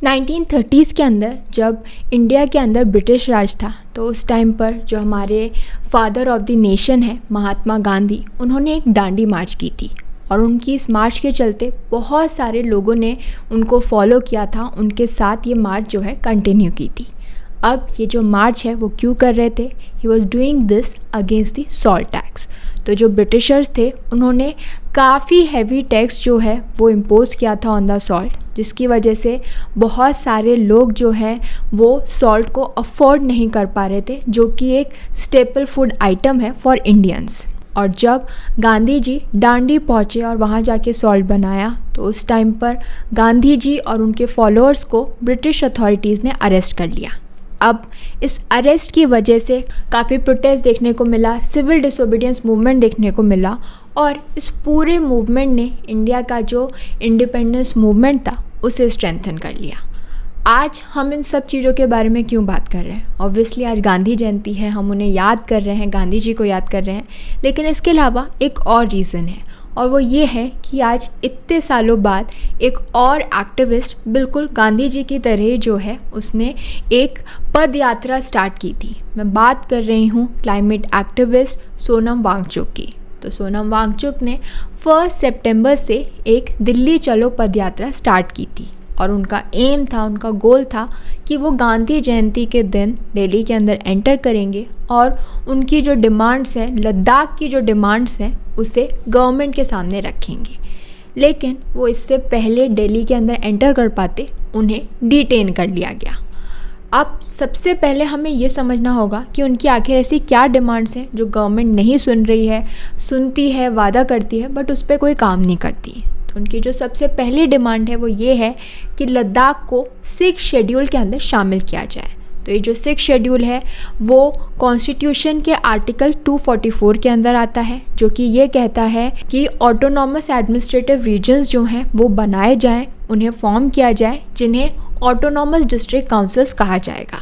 1930s के अंदर जब इंडिया के अंदर ब्रिटिश राज था तो उस टाइम पर जो हमारे फादर ऑफ द नेशन है महात्मा गांधी, उन्होंने एक दांडी मार्च की थी और उनकी इस मार्च के चलते बहुत सारे लोगों ने उनको फॉलो किया था, उनके साथ ये मार्च जो है कंटिन्यू की थी। अब ये जो मार्च है वो क्यों कर रहे थे? He was doing this against the salt tax. तो जो ब्रिटिशर्स थे उन्होंने काफ़ी हैवी टैक्स जो है वो इम्पोज किया था ऑन द सॉल्ट, जिसकी वजह से बहुत सारे लोग जो है वो सॉल्ट को अफोर्ड नहीं कर पा रहे थे, जो कि एक स्टेपल फूड आइटम है फॉर इंडियंस। और जब गांधी जी डांडी पहुँचे और वहाँ जाके सॉल्ट बनाया तो उस टाइम पर गांधी जी और उनके फॉलोअर्स को ब्रिटिश अथॉरिटीज़ ने अरेस्ट कर लिया। अब इस अरेस्ट की वजह से काफ़ी प्रोटेस्ट देखने को मिला, सिविल डिसोबीडियंस मूवमेंट देखने को मिला और इस पूरे मूवमेंट ने इंडिया का जो इंडिपेंडेंस मूवमेंट था उसे स्ट्रेंथन कर लिया। आज हम इन सब चीज़ों के बारे में क्यों बात कर रहे हैं? ऑब्वियसली आज गांधी जयंती है, हम उन्हें याद कर रहे हैं, गांधी जी को याद कर रहे हैं, लेकिन इसके अलावा एक और रीज़न है और वो ये है कि आज इतने सालों बाद एक और एक्टिविस्ट बिल्कुल गांधी जी की तरह जो है उसने एक पद यात्रा स्टार्ट की थी। मैं बात कर रही हूँ क्लाइमेट एक्टिविस्ट सोनम वांगचुक की। तो सोनम वांगचुक ने 1 सितंबर से एक दिल्ली चलो पद यात्रा स्टार्ट की थी और उनका एम था, उनका गोल था कि वो गांधी जयंती के दिन दिल्ली के अंदर एंटर करेंगे और उनकी जो डिमांड्स हैं, लद्दाख की जो डिमांड्स हैं, उसे गवर्नमेंट के सामने रखेंगे। लेकिन वो इससे पहले दिल्ली के अंदर एंटर कर पाते, उन्हें डिटेन कर लिया गया। अब सबसे पहले हमें ये समझना होगा कि उनकी आखिर ऐसी क्या डिमांड्स हैं जो गवर्नमेंट नहीं सुन रही है, सुनती है, वादा करती है, बट उस पर कोई काम नहीं करती। तो उनकी जो सबसे पहली डिमांड है वो ये है कि लद्दाख को 6 शेड्यूल के अंदर शामिल किया जाए। तो ये जो 6 शेड्यूल है वो कॉन्स्टिट्यूशन के आर्टिकल 244 के अंदर आता है, जो कि ये कहता है कि ऑटोनॉमस एडमिनिस्ट्रेटिव रीजन्स जो हैं वो बनाए जाएं, उन्हें फॉर्म किया जाए, जिन्हें ऑटोनॉमस डिस्ट्रिक्ट काउंसिल्स कहा जाएगा।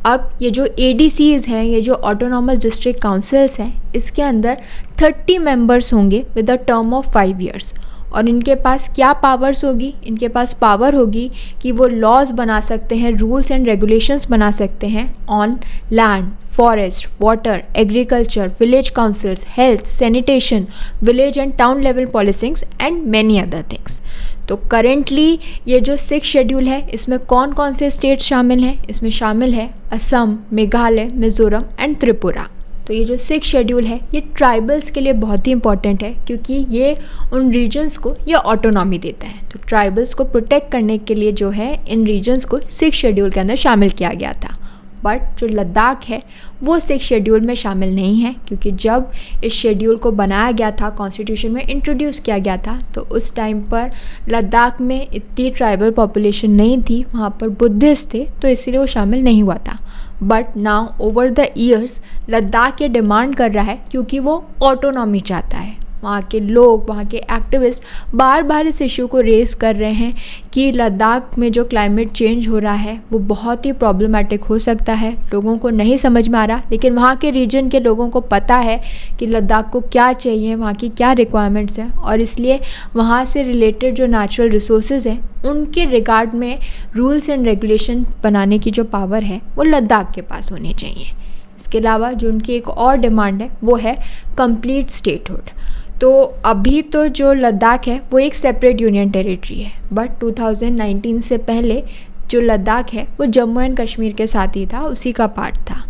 अब ये जो ADCs हैं, ये जो ऑटोनॉमस डिस्ट्रिक्ट काउंसिल्स हैं, इसके अंदर 30 मेंबर्स होंगे with a term of 5 years. और इनके पास क्या पावर्स होगी? इनके पास पावर होगी कि वो लॉज बना सकते हैं, रूल्स एंड रेगुलेशंस बना सकते हैं on land, forest, water, agriculture, village councils, health, sanitation, village and town level policings and many other things. तो करेंटली ये जो 6 शेड्यूल है इसमें कौन कौन से स्टेट्स शामिल हैं? इसमें शामिल है असम, मेघालय, मिज़ोरम एंड त्रिपुरा। तो ये जो 6 शेड्यूल है ये ट्राइबल्स के लिए बहुत ही इंपॉर्टेंट है, क्योंकि ये उन रीजन्स को ये ऑटोनॉमी देता है। तो ट्राइबल्स को प्रोटेक्ट करने के लिए जो है इन रीजन्स को 6 शेड्यूल के अंदर शामिल किया गया था। बट जो लद्दाख है वो 6 शेड्यूल में शामिल नहीं है, क्योंकि जब इस शेड्यूल को बनाया गया था, कॉन्स्टिट्यूशन में इंट्रोड्यूस किया गया था, तो उस टाइम पर लद्दाख में इतनी ट्राइबल पॉपुलेशन नहीं थी, वहाँ पर बुद्धिस्ट थे, तो इसलिए वो शामिल नहीं हुआ था। But now over the years Ladakh ये डिमांड कर रहा है क्योंकि वो ऑटोनॉमी चाहता है। वहाँ के लोग, वहाँ के एक्टिविस्ट बार बार इस इशू को रेज़ कर रहे हैं कि लद्दाख में जो क्लाइमेट चेंज हो रहा है वो बहुत ही प्रॉब्लमेटिक हो सकता है, लोगों को नहीं समझ में आ रहा, लेकिन वहाँ के रीजन के लोगों को पता है कि लद्दाख को क्या चाहिए, वहाँ की क्या रिक्वायरमेंट्स हैं, और इसलिए वहाँ से रिलेटेड जो नेचुरल रिसोर्सेज हैं उनके रिगार्ड में रूल्स एंड रेगुलेशन बनाने की जो पावर है वो लद्दाख के पास होनी चाहिए। इसके अलावा जो उनकी एक और डिमांड है वो है कंप्लीट स्टेटहुड। तो अभी तो जो लद्दाख है वो एक सेपरेट यूनियन टेरिटरी है, बट 2019 से पहले जो लद्दाख है वो जम्मू एंड कश्मीर के साथ ही था, उसी का पार्ट था।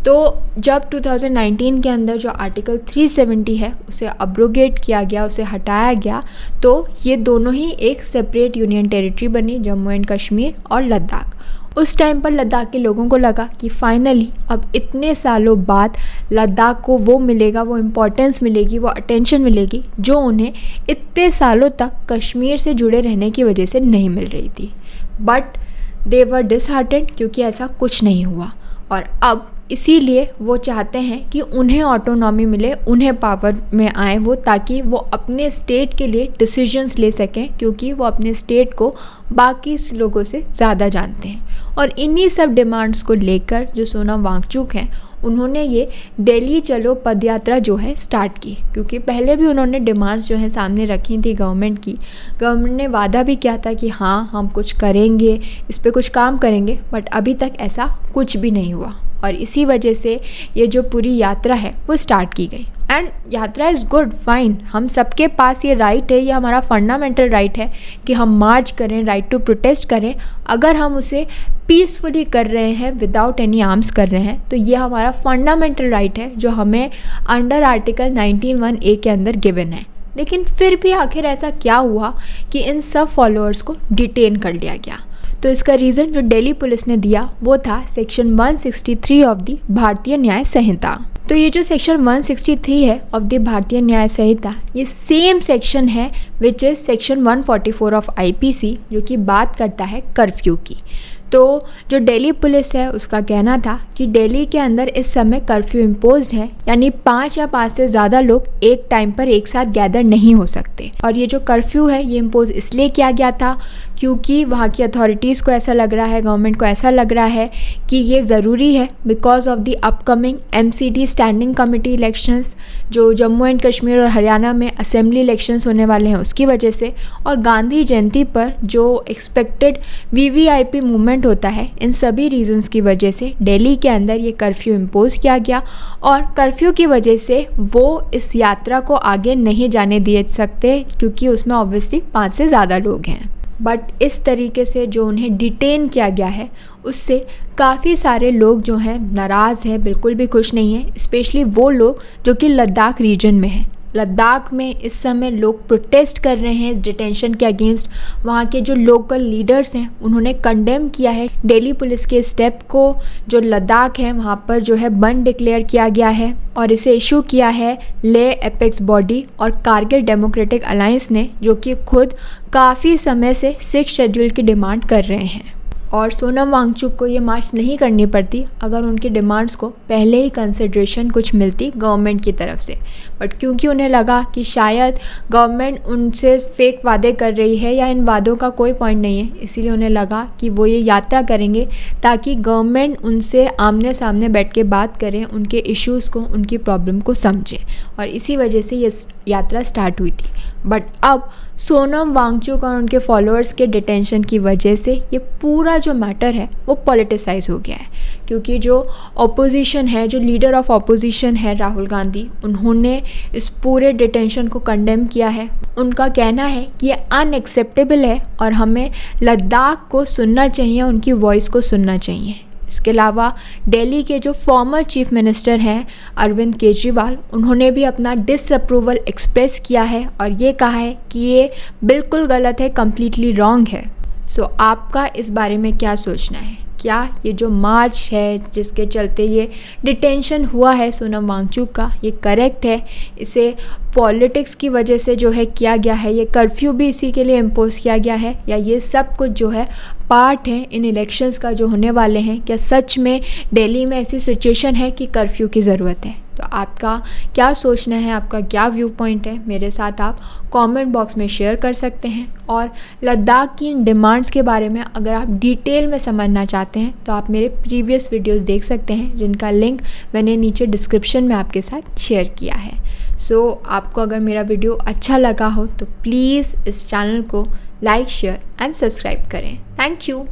तो जब 2019 के अंदर जो आर्टिकल 370 है उसे अब्रोगेट किया गया, उसे हटाया गया, तो ये दोनों ही एक सेपरेट यूनियन टेरिटरी बनी, जम्मू एंड कश्मीर और लद्दाख। उस टाइम पर लद्दाख के लोगों को लगा कि फाइनली अब इतने सालों बाद लद्दाख को वो मिलेगा, वो इम्पोर्टेंस मिलेगी, वो अटेंशन मिलेगी जो उन्हें इतने सालों तक कश्मीर से जुड़े रहने की वजह से नहीं मिल रही थी। बट दे वर डिसहार्टेंड, क्योंकि ऐसा कुछ नहीं हुआ। और अब इसीलिए वो चाहते हैं कि उन्हें ऑटोनॉमी मिले, उन्हें पावर में आए वो, ताकि वो अपने स्टेट के लिए डिसीजंस ले सकें, क्योंकि वो अपने स्टेट को बाकी लोगों से ज़्यादा जानते हैं। और इन्हीं सब डिमांड्स को लेकर जो सोनम वांगचुक हैं, उन्होंने ये दिल्ली चलो पदयात्रा जो है स्टार्ट की, क्योंकि पहले भी उन्होंने डिमांड्स जो है सामने रखी थी गवर्नमेंट की। गवर्नमेंट ने वादा भी किया था कि हाँ हम कुछ करेंगे, इस पे कुछ काम करेंगे, बट अभी तक ऐसा कुछ भी नहीं हुआ। और इसी वजह से ये जो पूरी यात्रा है वो स्टार्ट की गई। एंड यात्रा इज़ गुड, फाइन, हम सबके पास ये राइट है, ये हमारा फंडामेंटल राइट है कि हम मार्च करें, राइट टू प्रोटेस्ट करें। अगर हम उसे पीसफुली कर रहे हैं, विदाउट एनी आर्म्स कर रहे हैं, तो ये हमारा फंडामेंटल राइट है जो हमें अंडर आर्टिकल 19(1)(a) के अंदर गिवन है। लेकिन फिर भी आखिर ऐसा क्या हुआ कि इन सब फॉलोअर्स को डिटेन कर लिया गया? तो इसका रीज़न जो दिल्ली पुलिस ने दिया वो था सेक्शन 163 ऑफ द भारतीय न्याय संहिता। तो ये जो सेक्शन 163 है ऑफ द भारतीय न्याय संहिता, ये सेम सेक्शन है which is section 144 of IPC, जो कि बात करता है कर्फ्यू की। तो जो दिल्ली पुलिस है उसका कहना था कि दिल्ली के अंदर इस समय कर्फ्यू इम्पोज्ड है, यानी 5 या 5 से ज़्यादा लोग एक टाइम पर एक साथ गैदर नहीं हो सकते। और ये जो कर्फ्यू है ये इम्पोज इसलिए किया गया था क्योंकि वहाँ की अथॉरिटीज़ को ऐसा लग रहा है, गवर्नमेंट को ऐसा लग रहा है कि ये ज़रूरी है because of the upcoming MCD standing committee elections, जो जम्मू एंड कश्मीर और हरियाणा में असेंबली इलेक्शंस होने वाले हैं उसकी वजह से, और गांधी जयंती पर जो एक्सपेक्टेड VVIP मूवमेंट होता है, इन सभी रीजंस की वजह से दिल्ली के अंदर ये कर्फ्यू इम्पोज किया गया। और कर्फ्यू की वजह से वो इस यात्रा को आगे नहीं जाने दिए सकते, क्योंकि उसमें ऑब्वियसली 5 से ज़्यादा लोग हैं। बट इस तरीके से जो उन्हें डिटेन किया गया है उससे काफ़ी सारे लोग जो हैं नाराज़ हैं, बिल्कुल भी खुश नहीं हैं, स्पेशली वो लोग जो कि लद्दाख रीजन में हैं। लद्दाख में इस समय लोग प्रोटेस्ट कर रहे हैं इस डिटेंशन के अगेंस्ट। वहाँ के जो लोकल लीडर्स हैं उन्होंने कंडेम किया है दिल्ली पुलिस के स्टेप को। जो लद्दाख है वहाँ पर जो है बंद डिक्लेयर किया गया है और इसे इशू किया है ले एपेक्स बॉडी और कारगिल डेमोक्रेटिक अलायंस ने, जो कि खुद काफ़ी समय से 6 शेड्यूल की डिमांड कर रहे हैं। और सोनम वांगचुक को ये मार्च नहीं करनी पड़ती अगर उनकी डिमांड्स को पहले ही कंसिडरेशन कुछ मिलती गवर्नमेंट की तरफ से। बट क्योंकि उन्हें लगा कि शायद गवर्नमेंट उनसे फेक वादे कर रही है या इन वादों का कोई पॉइंट नहीं है, इसीलिए उन्हें लगा कि वो ये यात्रा करेंगे ताकि गवर्नमेंट उनसे आमने सामने बैठ के बात करें, उनके इश्यूज़ को, उनकी प्रॉब्लम को समझे। और इसी वजह से ये यात्रा स्टार्ट हुई थी। बट अब सोनम वांगचुक और उनके फॉलोअर्स के डिटेंशन की वजह से ये पूरा जो मैटर है वो पॉलिटिसाइज हो गया है, क्योंकि जो ऑपोजिशन है, जो लीडर ऑफ ऑपोजिशन है राहुल गांधी, उन्होंने इस पूरे डिटेंशन को कंडेम किया है। उनका कहना है कि ये अनएक्सेप्टेबल है और हमें लद्दाख को सुनना चाहिए, उनकी वॉइस को सुनना चाहिए। इसके अलावा दिल्ली के जो फॉर्मर चीफ मिनिस्टर हैं अरविंद केजरीवाल, उन्होंने भी अपना डिसअप्रूवल एक्सप्रेस किया है और ये कहा है कि ये बिल्कुल गलत है, कम्प्लीटली रॉन्ग है। सो आपका इस बारे में क्या सोचना है? क्या ये जो मार्च है जिसके चलते ये डिटेंशन हुआ है सोनम वांगचुक का, ये करेक्ट है? इसे पॉलिटिक्स की वजह से जो है किया गया है, ये कर्फ्यू भी इसी के लिए इम्पोज किया गया है, या ये सब कुछ जो है पार्ट है इन इलेक्शंस का जो होने वाले हैं? क्या सच में दिल्ली में ऐसी सिचुएशन है कि कर्फ्यू की ज़रूरत है? तो आपका क्या सोचना है, आपका क्या व्यू पॉइंट है, मेरे साथ आप कमेंट बॉक्स में शेयर कर सकते हैं। और लद्दाख की डिमांड्स के बारे में अगर आप डिटेल में समझना चाहते हैं तो आप मेरे प्रीवियस वीडियोस देख सकते हैं, जिनका लिंक मैंने नीचे डिस्क्रिप्शन में आपके साथ शेयर किया है। सो आपको अगर मेरा वीडियो अच्छा लगा हो तो प्लीज़ इस चैनल को लाइक, शेयर एंड सब्सक्राइब करें। Thank you.